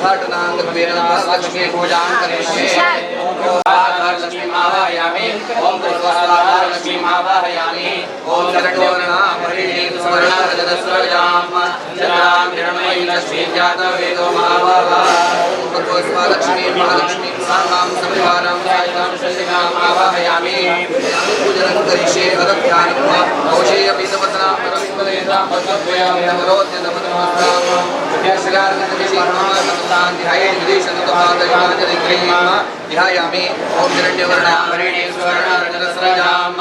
उद्घाटनांगत्वेन लक्ष्मी पूजां करिष्ये। लक्ष्मी आवाहयामि। ओम लक्ष्मी आवाहयामि। ओम लक्ष्मीवर्णामरीं सुवर्णरजतस्रजां चन्द्रां हिरण्मयीं लक्ष्मीं जातवेदो लक्ष्मी महालक्ष्मी साङ्गां संहारं सायिकां शशिकाम् आवाहयामि। पूजनं करिष्ये अगत्यानि औषेय पीतपत्रां परस्परेतां पद्मद्वयं नमरोद्यतमनमस्तां यशगार्गतिशीर्मासतां ध्यायेन विदेशनतपादयाजनिग्रहीं ध्यायामि। ओम हिरण्यवर्णामरीं सुवर्णरजतस्रजां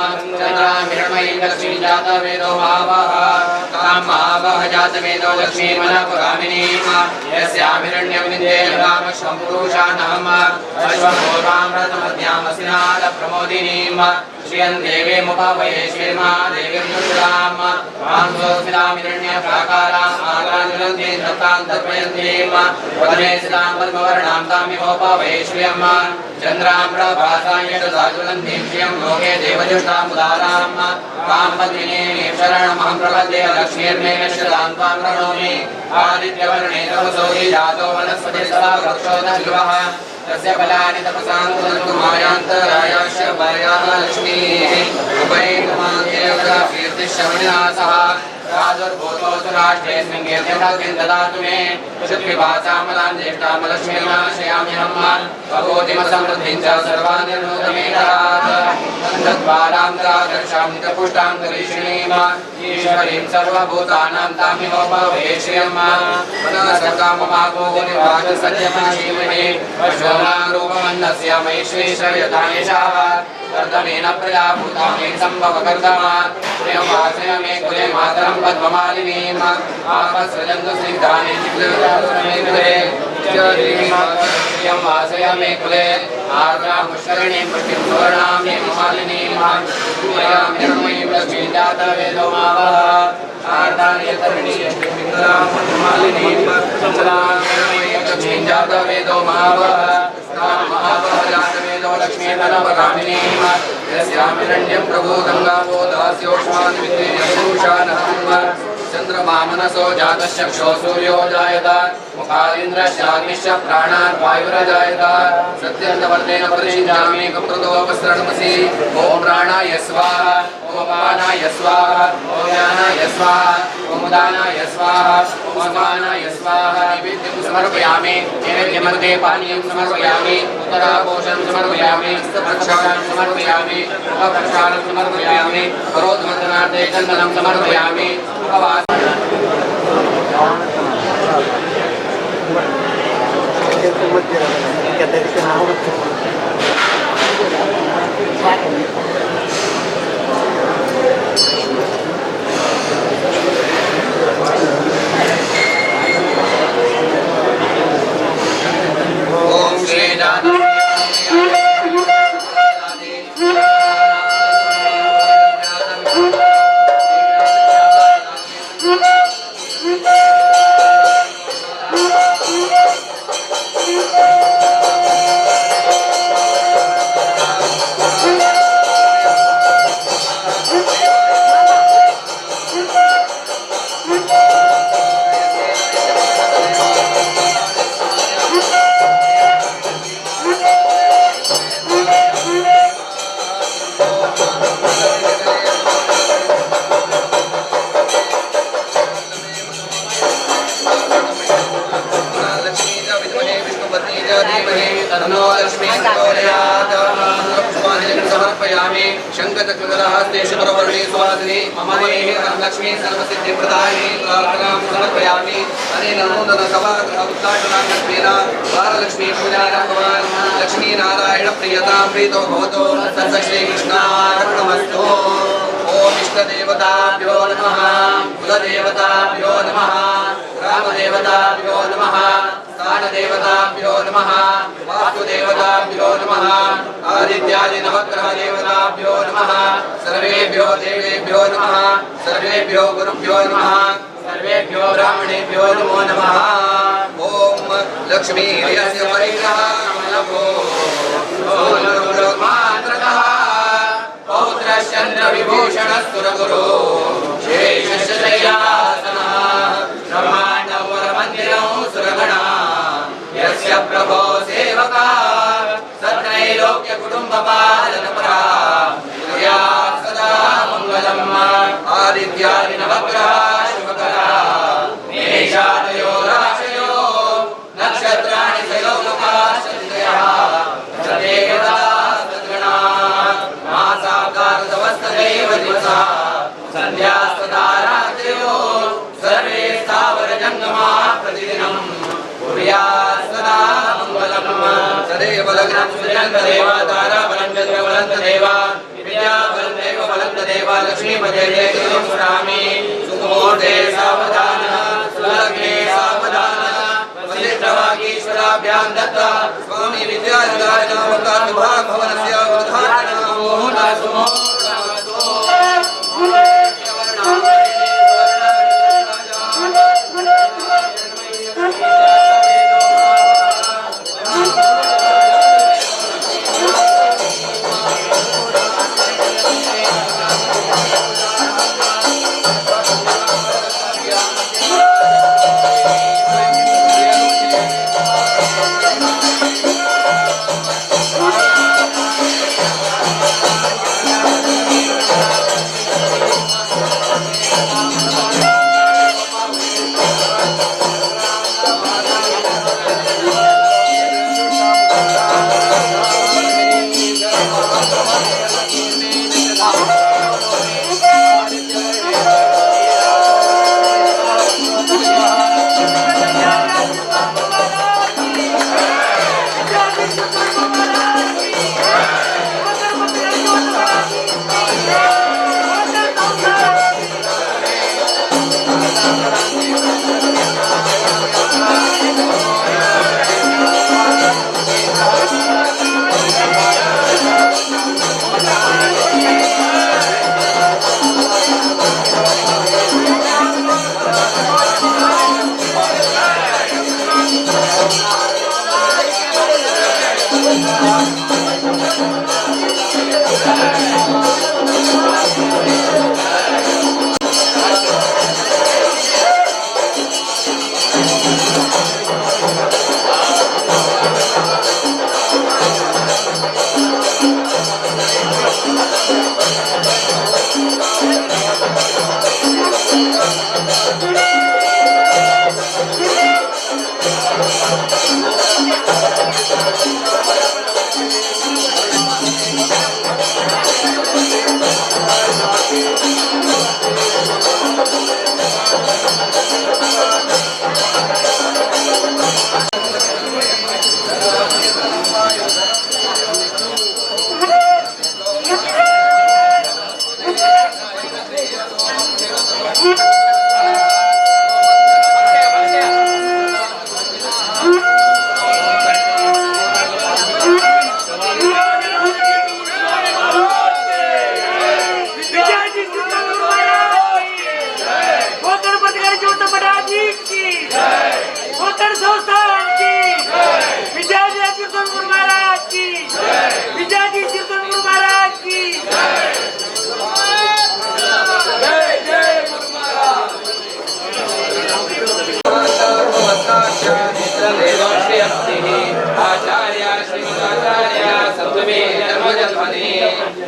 चन्द्रां हिरण्मयीं लक्ष्मीं जातवेदो ताम् आवाह जातवेदो लक्ष्मीं मनःपगामिनीं यस्यां हिरण्यं विद्येन कामश्वं पुरुषाणहम् अश्वपूर्वां रथमद्यामसिनाद प्रमोदिनीं श्रियं देवीमुपवये श्रीर्मा देवीं दुष्टां मां स्वस्मितां हिरण्यप्राकाराम् आकाञ्जलन्तीं दत्तां तर्पयन्तीं वदने सितां पद्मवर्णां तामिहोपवये श्रियं चन्द्रां प्रभासां यशसाज्वलन्तीं श्रियं लोके देवजुष्टामुदारां तां पद्मिनीं शरणमहं प्रपद्ये लक्ष्मीर्मे नश्यतां त्वां प्रणोमि। आदित्यवर्णे तपसोऽधि जातो वनस्पतिस्तव वृक्षोदशिवः तस्य फलानि तपसां कुर्वन्तु मायान्तरायाश्च भार्याः लक्ष्मीः उभयैकमान्तेवकीर्तिश्रवणिनासः प्रादुर्भूतोऽसु राष्ट्रेऽस्मिन् कीर्तिमग्निं ददातु मे शुद्धिभासामलां ज्येष्ठामलक्ष्मीर्नाशयाम्यहम् भगवतीमसमृद्धिं च सर्वानिर्नूतमेतरात् तद्वारां द्रादर्शां नितपुष्टां करीषिणीम् ईश्वरीं सर्वभूतानां तामिहोपवये श्रियं मनसकाममागो निवाचसत्यमशीमहे पशूनां रूपमन्नस्य मैश्रीश्वरयतानिशाः कर्दमेन प्रजाभूतानि सम्भवकर्दमा प्रियमासय मे कुले मातरं पद्ममालिनीम् आपसृजन्तु स्निग्धानि चिक्लमे वासय मे कुले आर्द्रामुष्करिणीं पुष्टिं सुवर्णां मे मालिनीम् हिरण्मयीं लक्ष्मीं जातवेदो आर्दार्यतरणीं मालिनीं चन्द्रां हिरण्मयीं लक्ष्मीं जातवेदो जातवेदो लक्ष्मी मनःपगामिनीं यस्यां हिरण्यं प्रभूतं गावो दास्योष्मान् विद्येन पुरुषाणहम् चन्द्रमा मनसो जातश्चक्षो सूर्यो जायत मुखादिन्द्रश्चाग्निश्च प्राणान् वायुरजायत सत्यन्तवर्तेन परिषिञ्चामि कप्रतोपसरणमसि ॐ प्राणाय स्वाहा ॐ अपानाय स्वाहा ॐ ज्ञानाय स्वाहा ॐ उदानाय स्वाहा ॐ समानाय स्वाहा नैवेद्यं समर्पयामि नैवेद्यमध्ये पानीयं समर्पयामि उत्तरापोषणं समर्पयामि प्रक्षालनं समर्पयामि उपप्रक्षालनं समर्पयामि करोद्वर्धनार्थे चन्दनं समर्पयामि ओम श्री समर्पयामि शंखचक्रगदाहस्ते शुभ्रवर्णे सुवासिनी ममनेः लक्ष्मी सर्वसिद्धिप्रदायिनी प्रार्थनां समर्पयामि अनेन नूतन सभागृहोद्घाटनाङ्गत्वेन वारलक्ष्मी पूजायां भगवान् लक्ष्मीनारायण प्रियतां प्रीतो भवतु तस्य श्रीकृष्णार्पणमस्तु। ओम इष्टदेवताभ्यो नमः कुलदेवताभ्यो नमः ग्रामदेवताभ्यो नमः स्थानदेवताभ्यो नमः वास्तुदेवताभ्यो नमः आदित्यादि नवग्रह देवताभ्यो नमः सर्वेभ्यो देवेभ्यो नमः सर्वेभ्यो गुरुभ्यो नमः सर्वेभ्यो ब्राह्मणेभ्यो नमो नमः। ओम लक्ष्मी यस्य परिग्रह नमो ओम पौत्रश्चन्द्र विभूषणस्तुरगुरो शेषशय्यासनः ब्रह्माण्डवरमन्दिरं सुरगणा कुटुम्बपालनपरा या सदा मङ्गलम् आदित्यादि नवग्रहाः शुभकरा मेषादयो राशयो नक्षत्राणि तयोमुखाः सन्धयः सदेवता सद्गणाः मासाकार्तवस्तदैव दिवसाः सन्ध्या सदा रात्र्यो सर्वे स्थावरजङ्गमाः प्रतिदिनं कुर्यात् सदा मङ्गलम् सदैव लग्नं सुजन्तदेव ताराबलं चन्द्रबलं तदेव विद्याबलं देव बलं तदेव लक्ष्मीपते जयं स्मरामि सुमुहूर्ते सावधान सुलग्ने सावधान वसिष्ठवागीश्वराभ्यां दत्ता स्वामी विद्यानन्दाय भवनस्य उद्घाटनं मुहूर्तः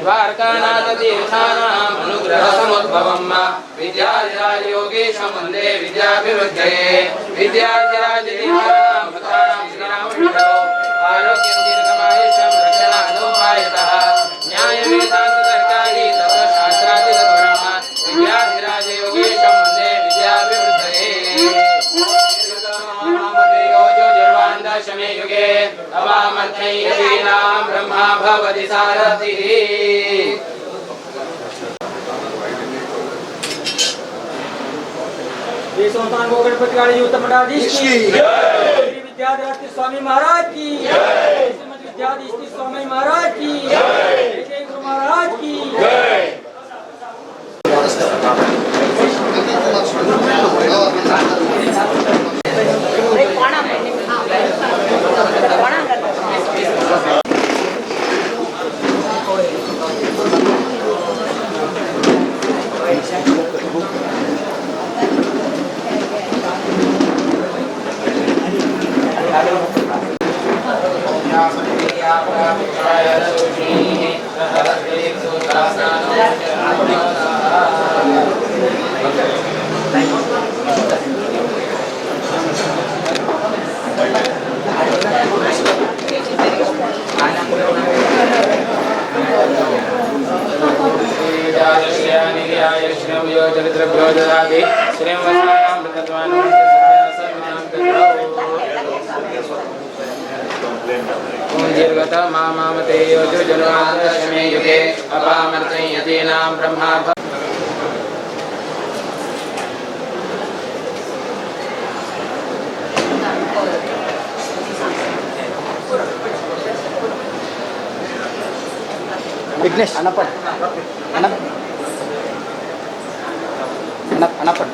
द्वारकानाथ तीर्थानाम् अनुग्रह समुद्भवम् विद्याधिराज योगेशं वन्दे विद्याभिवृद्धये विद्याधिराज तीर्थानां भक्तानां श्रीराम विष्णो आरोग्यं दीर्घमायुष्यं रक्षणादो आयतः न्यायवेदान्त तर्कादि तत्त्वशास्त्रादि तत्त्वब्रह्म विद्याधिराज योगेशं वन्दे विद्याभिवृद्धये दशमे युगे अवामध्यैनां ब्रह्मा भवति सारथिः संस्थान को गणपति वाले उत्तम मठाधीश की जय, विद्याधीश स्वामी महाराज की जय, विद्याधीश स्वामी महाराज की जय, जय गुरु महाराज की जय। दीर्घत मामते योजो जनवादशमे युगे अपामर्तं यतीनां ब्रह्मा विघ्नेश अनपढ़ अनपढ़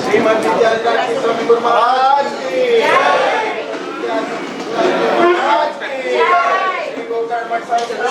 श्रीमद विद्याधर स्वामी गुरु महाराज की जय। महाराज की जय। श्री गोकर्ण मठ साहिब